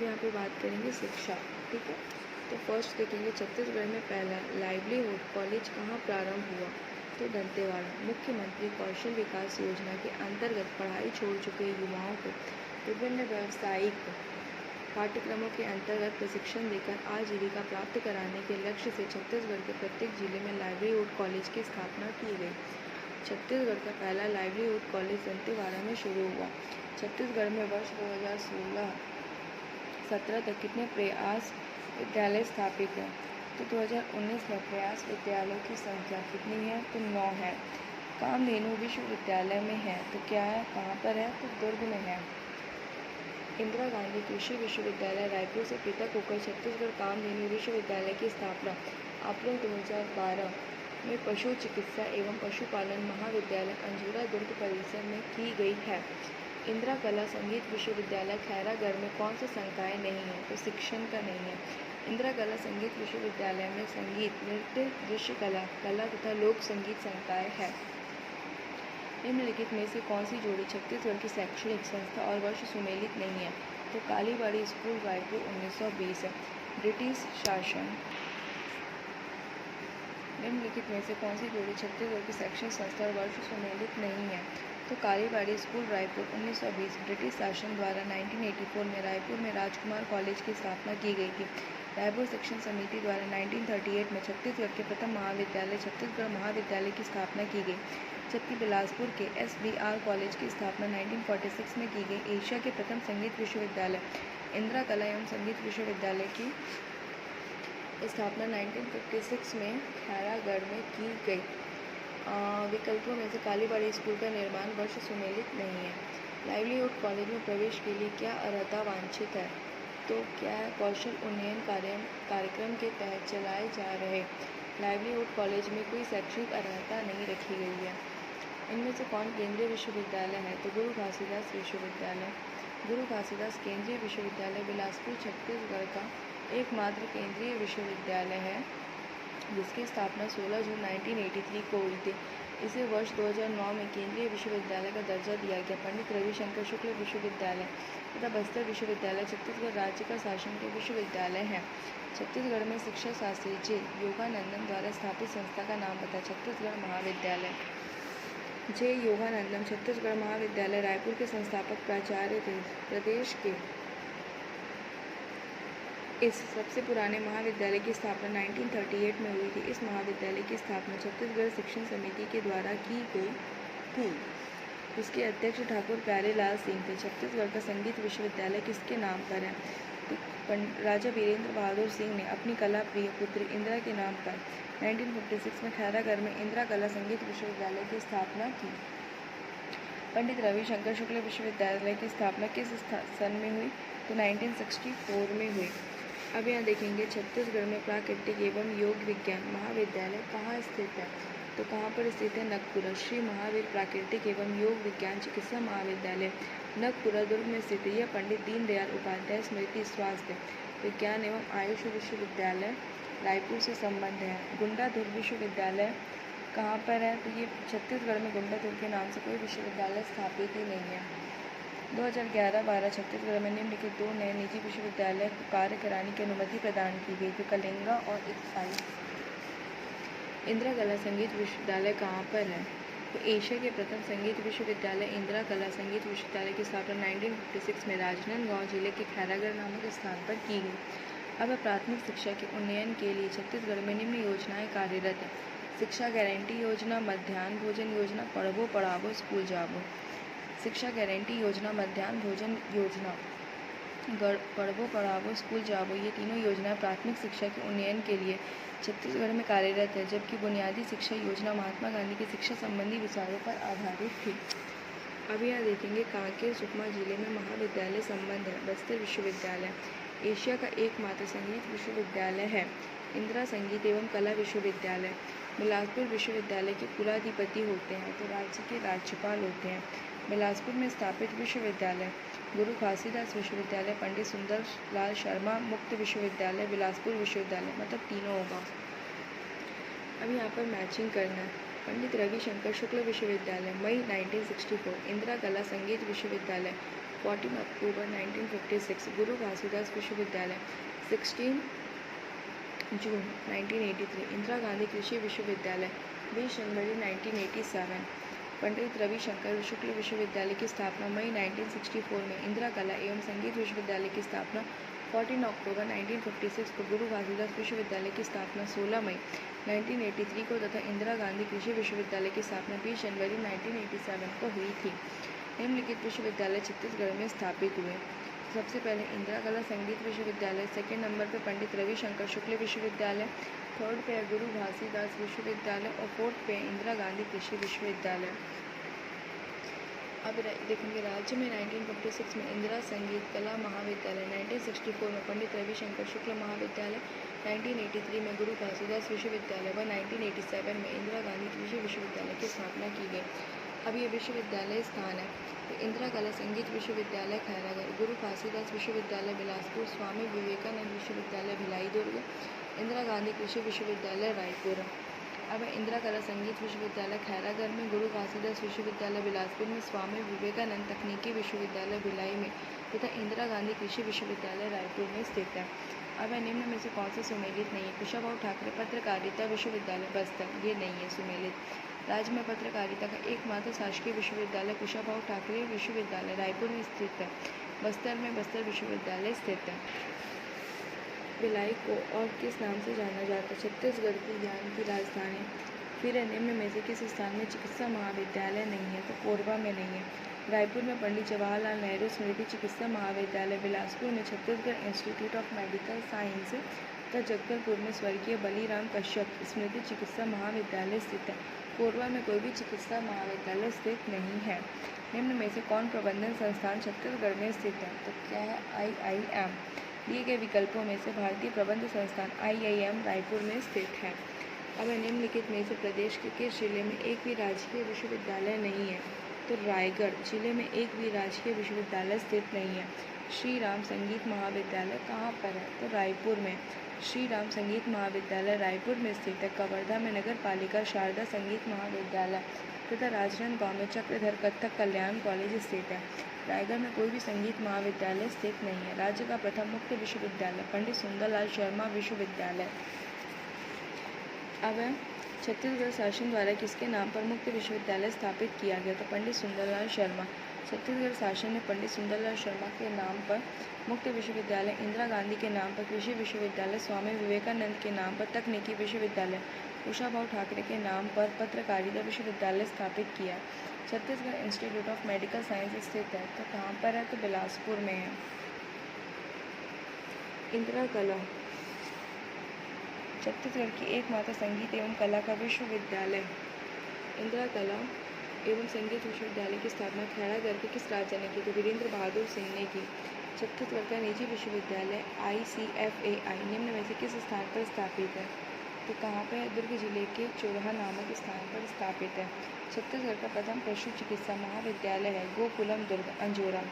अब यहाँ पे बात करेंगे शिक्षा, ठीक है। तो फर्स्ट देखेंगे छत्तीसगढ़ में पहला लाइवलीहुड कॉलेज कहाँ प्रारंभ हुआ, तो दंतेवाड़ा। मुख्यमंत्री कौशल विकास योजना के अंतर्गत पढ़ाई छोड़ चुके युवाओं को विभिन्न व्यावसायिक पाठ्यक्रमों के अंतर्गत प्रशिक्षण देकर आजीविका प्राप्त कराने के लक्ष्य से छत्तीसगढ़ के प्रत्येक जिले में लाइवलीहुड कॉलेज की स्थापना की गई। छत्तीसगढ़ का पहला लाइवलीहुड कॉलेज दंतेवाड़ा में शुरू हुआ। छत्तीसगढ़ में वर्ष 2016-17 तक कितने प्रयास विद्यालय स्थापित हैं, तो 2019 में प्रयास विद्यालयों की संख्या कितनी है, तो 9 है। कामधेनु विश्वविद्यालय में है, तो क्या है, कहाँ पर है, तो दुर्ग में है। इंदिरा गांधी कृषि विश्वविद्यालय रायपुर से पृथक होकर छत्तीसगढ़ कामधेनु विश्वविद्यालय की स्थापना अप्रैल 2012 में पशु चिकित्सा एवं पशुपालन महाविद्यालय अंजूरा दुर्ग परिसर में की गई है। इंदिरा कला संगीत विश्वविद्यालय खैरागढ़ में कौन सा संकाय नहीं है, तो शिक्षण का नहीं है। इंदिरा कला संगीत विश्वविद्यालय में संगीत, नृत्य, दृश्य कला, कला तथा लोक संगीत संकाय है। निम्नलिखित में से कौन सी जोड़ी छत्तीसगढ़ की शैक्षणिक संस्था और वर्ष सुमेलित नहीं है, तो कालीबाड़ी स्कूल रायपुर 1920 है। ब्रिटिश शासन। निम्नलिखित में से कौन सी जोड़ी छत्तीसगढ़ की शैक्षणिक संस्था और वर्ष सुमेलित नहीं है, तो कालीबाड़ी स्कूल रायपुर 1920। ब्रिटिश शासन द्वारा 1984 में रायपुर में राजकुमार कॉलेज की स्थापना की गई थी। रायपुर शिक्षण समिति द्वारा 1938 में छत्तीसगढ़ के प्रथम महाविद्यालय छत्तीसगढ़ महाविद्यालय की स्थापना की गई, जबकि बिलासपुर के SBR कॉलेज की स्थापना 1946 में की गई। एशिया के प्रथम संगीत विश्वविद्यालय इंदिरा कला एवं संगीत विश्वविद्यालय की स्थापना 1956 में खैरागढ़ में की गई। विकल्पों में से कालीबाड़ी स्कूल का निर्माण वर्ष सुमेलित नहीं है। लाइवलीहुड कॉलेज में प्रवेश के लिए क्या अर्हता वांछित है, तो क्या है, कौशल उन्नयन कार्यक्रम के तहत चलाए जा रहे लाइवलीहुड कॉलेज में कोई शैक्षणिक अर्हता नहीं रखी गई है। इनमें से कौन केंद्रीय विश्वविद्यालय है, तो गुरु घासीदास विश्वविद्यालय। गुरु घासीदास केंद्रीय विश्वविद्यालय बिलासपुर छत्तीसगढ़ का एकमात्र केंद्रीय विश्वविद्यालय है जिसकी स्थापना 16 जून 1983 को हुई थी। इसे वर्ष 2009 में केंद्रीय विश्वविद्यालय का दर्जा दिया गया। पंडित रविशंकर शुक्ल विश्वविद्यालय तथा बस्तर विश्वविद्यालय छत्तीसगढ़ राज्य का शासन के विश्वविद्यालय हैं। छत्तीसगढ़ में शिक्षा शास्त्री जे योगानंदन द्वारा स्थापित संस्था का नाम बताएं। छत्तीसगढ़ महाविद्यालय। जे योगानंदन छत्तीसगढ़ महाविद्यालय रायपुर के संस्थापक प्राचार्य थे। प्रदेश के इस सबसे पुराने महाविद्यालय की स्थापना 1938 में हुई थी। इस महाविद्यालय की स्थापना छत्तीसगढ़ शिक्षण समिति के द्वारा की गई थी। इसके अध्यक्ष ठाकुर प्यारेलाल सिंह थे। छत्तीसगढ़ का संगीत विश्वविद्यालय किसके नाम पर है, तो राजा वीरेंद्र बहादुर सिंह ने अपनी कला प्रिय पुत्री इंदिरा के नाम पर 1956 में खैरागढ़ में इंदिरा कला संगीत विश्वविद्यालय की स्थापना की। पंडित रविशंकर शुक्ल विश्वविद्यालय की स्थापना किस सन में हुई, तो 1964 में हुई। अब यहाँ देखेंगे छत्तीसगढ़ में प्राकृतिक एवं योग विज्ञान महाविद्यालय कहाँ स्थित है, तो कहाँ पर स्थित है, नगपुरा। श्री महावीर प्राकृतिक एवं योग विज्ञान चिकित्सा महाविद्यालय नगपुरा दुर्ग में स्थित है। यह पंडित दीनदयाल उपाध्याय स्मृति स्वास्थ्य विज्ञान एवं आयुष विश्वविद्यालय रायपुर से संबंध है। गुंडाधुर विश्वविद्यालय कहाँ पर है, तो ये छत्तीसगढ़ में गुंडाधुर के नाम से कोई विश्वविद्यालय स्थापित ही नहीं है। 2011-12 छत्तीसगढ़ में निम्नलिखित 2 नए निजी विश्वविद्यालय को कार्य कराने की अनुमति प्रदान की गई, जो कलिंगा और इक्साई। इंदिरा कला संगीत विश्वविद्यालय कहाँ पर है, तो एशिया के प्रथम संगीत विश्वविद्यालय इंदिरा कला संगीत विश्वविद्यालय की स्थापना 1956 में राजनांदगांव जिले के खैरागढ़ नामक स्थान पर की गई। अब प्राथमिक शिक्षा के उन्नयन के लिए छत्तीसगढ़ में निम्न योजनाएं कार्यरत हैं। शिक्षा गारंटी योजना, मध्याह्न भोजन योजना, पढ़बो पढ़ाबो स्कूल जाबो। शिक्षा गारंटी योजना, मध्याह्न भोजन योजना, पढ़बो पढ़ाबो स्कूल जाबो, ये तीनों योजनाएं प्राथमिक शिक्षा के उन्नयन के लिए छत्तीसगढ़ में कार्यरत है, जबकि बुनियादी शिक्षा योजना महात्मा गांधी की शिक्षा संबंधी विचारों पर आधारित थी। अब यहाँ देखेंगे कांकेर सुकमा जिले में महाविद्यालय संबंध है। बस्तर विश्वविद्यालय एशिया का एकमात्र संगीत विश्वविद्यालय है। इंदिरा संगीत एवं कला विश्वविद्यालय बिलासपुर विश्वविद्यालय के कुलाधिपति होते हैं, तो राज्य के राज्यपाल होते हैं। बिलासपुर में स्थापित विश्वविद्यालय गुरु घासीदास विश्वविद्यालय, पंडित सुंदर लाल शर्मा मुक्त विश्वविद्यालय, बिलासपुर विश्वविद्यालय, मतलब तीनों होगा। अब यहाँ पर मैचिंग करना है। पंडित रविशंकर शुक्ल विश्वविद्यालय मई 1964, इंदिरा कला संगीत विश्वविद्यालय 14 अक्टूबर 1956 गुरु घासीदास विश्वविद्यालय। 16 जून 1983 इंदिरा गांधी कृषि विश्वविद्यालय। 20 जनवरी 1987 पंडित रविशंकर शुक्ल विश्वविद्यालय की स्थापना। मई 1964 में इंदिरा कला एवं संगीत विश्वविद्यालय की स्थापना। 14 अक्टूबर 1956 को गुरु घासीदास विश्वविद्यालय की स्थापना। 16 मई 1983 को तथा इंदिरा गांधी कृषि विश्वविद्यालय की स्थापना 20 जनवरी 1987 को हुई थी। निम्नलिखित विश्वविद्यालय छत्तीसगढ़ में स्थापित हुए। सबसे पहले इंदिरा कला संगीत विश्वविद्यालय, सेकेंड नंबर पे पंडित रविशंकर शुक्ल विश्वविद्यालय, थर्ड पे गुरु घासीदास विश्वविद्यालय और फोर्थ पे इंदिरा गांधी कृषि विश्वविद्यालय। अब देखेंगे राज्य में 1956 में इंदिरा संगीत कला महाविद्यालय, 1964 में पंडित रविशंकर शुक्ल महाविद्यालय, 1983 में गुरु घासीदास विश्वविद्यालय व 1987 में इंदिरा गांधी कृषि विश्वविद्यालय की स्थापना की गई। अब ये विश्वविद्यालय स्थान है तो इंदिरा कला संगीत विश्वविद्यालय खैरागढ़, गुरु घासीदास विश्वविद्यालय बिलासपुर, स्वामी विवेकानंद विश्वविद्यालय भिलाई दुर्ग, इंदिरा गांधी कृषि विश्वविद्यालय रायपुर। अब इंदिरा कला संगीत विश्वविद्यालय खैरागढ़ में, गुरु घासीदास विश्वविद्यालय बिलासपुर में, स्वामी विवेकानंद तकनीकी विश्वविद्यालय भिलाई में तथा इंदिरा गांधी कृषि विश्वविद्यालय रायपुर में स्थित है। अब निम्न में से कौन सा सुमेलित नहीं है? कुशाभाऊ ठाकरे पत्रकारिता विश्वविद्यालय बस्तर, ये नहीं है सुमेलित। राज्य में पत्रकारिता का एकमात्र शासकीय विश्वविद्यालय कुशाभाऊ ठाकरे विश्वविद्यालय रायपुर में स्थित है। बस्तर में बस्तर विश्वविद्यालय स्थित है। भिलाई को और किस नाम से जाना जाता है? छत्तीसगढ़ की ज्ञान की राजधानी। फिर निम्न में से किस स्थान में चिकित्सा महाविद्यालय नहीं है? तो कोरबा में नहीं है। रायपुर में पंडित जवाहरलाल नेहरू स्मृति चिकित्सा महाविद्यालय, बिलासपुर में Chhattisgarh institute of medical science तथा जगदलपुर में स्वर्गीय बलीराम कश्यप स्मृति चिकित्सा महाविद्यालय स्थित है। कोरबा में कोई भी चिकित्सा महाविद्यालय स्थित नहीं है। निम्न में से कौन प्रबंधन संस्थान छत्तीसगढ़ में स्थित है? तो क्या है? IIM। दिए गए विकल्पों में से भारतीय प्रबंध संस्थान IIM रायपुर में स्थित है। अब निम्नलिखित में से प्रदेश के किस जिले में एक भी राजकीय विश्वविद्यालय नहीं है? तो रायगढ़ जिले में एक भी राजकीय विश्वविद्यालय स्थित नहीं है। श्री राम संगीत महाविद्यालय कहाँ पर है? तो रायपुर में। श्री राम संगीत महाविद्यालय रायपुर में स्थित है। कवर्धा में नगर पालिका शारदा संगीत महाविद्यालय तथा राजनांदगांव में चक्रधर कथक कल्याण कॉलेज स्थित है। रायगढ़ में कोई भी संगीत महाविद्यालय स्थित नहीं है। राज्य का प्रथम मुक्त विश्वविद्यालय पंडित सुंदरलाल शर्मा विश्वविद्यालय। अब छत्तीसगढ़ शासन द्वारा किसके नाम पर मुक्त विश्वविद्यालय स्थापित किया गया? तो पंडित सुंदरलाल शर्मा। छत्तीसगढ़ शासन ने पंडित सुंदरलाल शर्मा के नाम पर मुक्त विश्वविद्यालय, इंदिरा गांधी के नाम पर कृषि विश्वविद्यालय, स्वामी विवेकानंद के नाम पर तकनीकी विश्वविद्यालय, कुशाभाऊ ठाकरे के नाम पर पत्रकारिता विश्वविद्यालय स्थापित किया। Chhattisgarh institute of medical science स्थित है तो कहाँ पर है? तो बिलासपुर में है। इंदिरा कला छत्तीसगढ़ की एकमात्र संगीत एवं कला का विश्वविद्यालय। इंदिरा कला एवं संगीत विश्वविद्यालय की स्थापना खैरागढ़ के किस राजा ने की? तो वीरेंद्र बहादुर सिंह ने की। छत्तीसगढ़ का निजी विश्वविद्यालय ICFAI निम्न में से किस स्थान पर स्थापित है? तो कहाँ पे? दुर्ग जिले के चोरहा नामक स्थान पर स्थापित है। छत्तीसगढ़ का प्रथम पशु चिकित्सा महाविद्यालय है गोकुलम दुर्ग, अंजोरा।